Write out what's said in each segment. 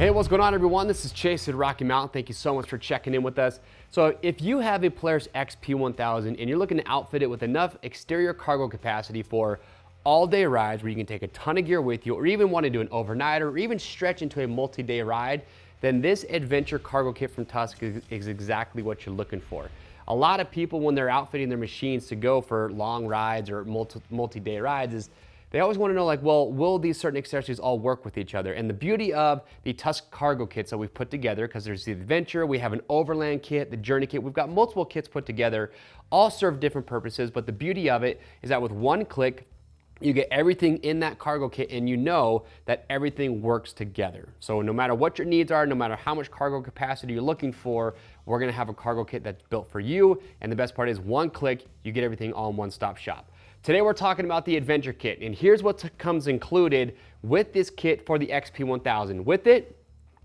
Hey, what's going on, everyone? This is Chase at Rocky Mountain. Thank you so much for checking in with us. So if you have a Polaris XP 1000 and you're looking to outfit it with enough exterior cargo capacity for all-day rides where you can take a ton of gear with you, or even want to do an overnighter, or even stretch into a multi-day ride, then this Adventure Cargo Kit from Tusk is exactly what you're looking for. A lot of people, when they're outfitting their machines to go for long rides or multi-day rides, they always want to know, like, well, will these certain accessories all work with each other? And the beauty of the Tusk cargo kits that we've put together, because there's the Adventure, we have an Overland kit, the Journey kit, we've got multiple kits put together, all serve different purposes, but the beauty of it is that with one click, you get everything in that cargo kit and you know that everything works together. So no matter what your needs are, no matter how much cargo capacity you're looking for, we're gonna have a cargo kit that's built for you. And the best part is one click, you get everything all in one-stop shop. Today we're talking about the Adventure Kit, and here's what comes included with this kit for the XP 1000. With it,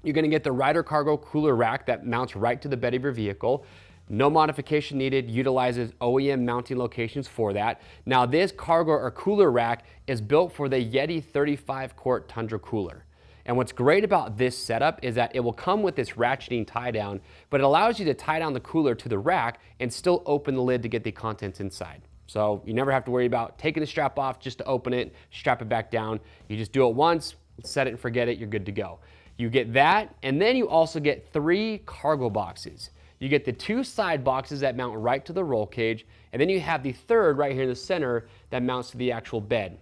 you're gonna get the Rider Cargo Cooler Rack that mounts right to the bed of your vehicle. No modification needed, utilizes OEM mounting locations for that. Now this cargo or cooler rack is built for the Yeti 35-quart Tundra cooler. And what's great about this setup is that it will come with this ratcheting tie down, but it allows you to tie down the cooler to the rack and still open the lid to get the contents inside. So you never have to worry about taking the strap off just to open it, strap it back down. You just do it once, set it and forget it, you're good to go. You get that, and then you also get 3 cargo boxes. You get the 2 side boxes that mount right to the roll cage, and then you have the third right here in the center that mounts to the actual bed.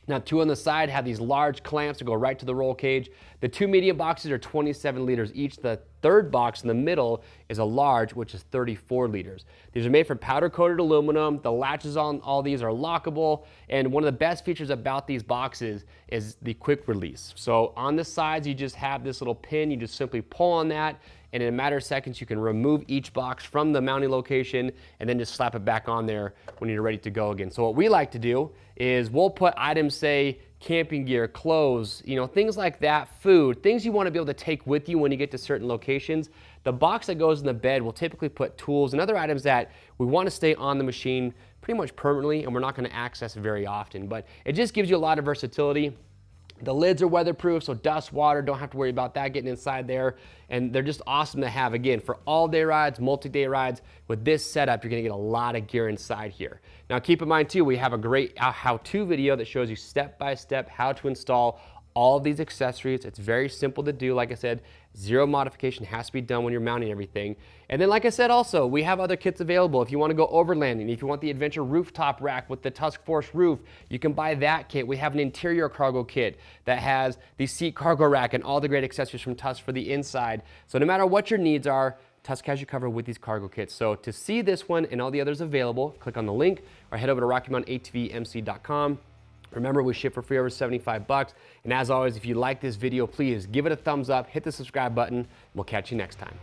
Now 2 on the side have these large clamps that go right to the roll cage. The 2 medium boxes are 27 liters each. The third box in the middle is a large, which is 34 liters. These are made from powder coated aluminum. The latches on all these are lockable. And one of the best features about these boxes is the quick release. So on the sides, you just have this little pin. You just simply pull on that, and in a matter of seconds, you can remove each box from the mounting location and then just slap it back on there when you're ready to go again. So what we like to do is we'll put items, say camping gear, clothes, things like that, food, things you want to be able to take with you when you get to certain locations. The box that goes in the bed will typically put tools and other items that we want to stay on the machine pretty much permanently, and we're not going to access very often, but it just gives you a lot of versatility. The lids are weatherproof, so dust, water, don't have to worry about that getting inside there. And they're just awesome to have, again, for all-day rides, multi-day rides. With this setup, you're gonna get a lot of gear inside here. Now keep in mind too, we have a great how-to video that shows you step-by-step how to install all of these accessories. It's very simple to do. Like I said, 0 modification has to be done when you're mounting everything. And then, like I said, also, we have other kits available. If you want to go overlanding, if you want the Adventure rooftop rack with the Tusk Force roof, you can buy that kit. We have an interior cargo kit that has the seat cargo rack and all the great accessories from Tusk for the inside. So no matter what your needs are, Tusk has you covered with these cargo kits. So to see this one and all the others available, click on the link or head over to RockyMountainATVMC.com. Remember, we ship for free over 75 bucks. And as always, if you like this video, please give it a thumbs up, hit the subscribe button, and we'll catch you next time.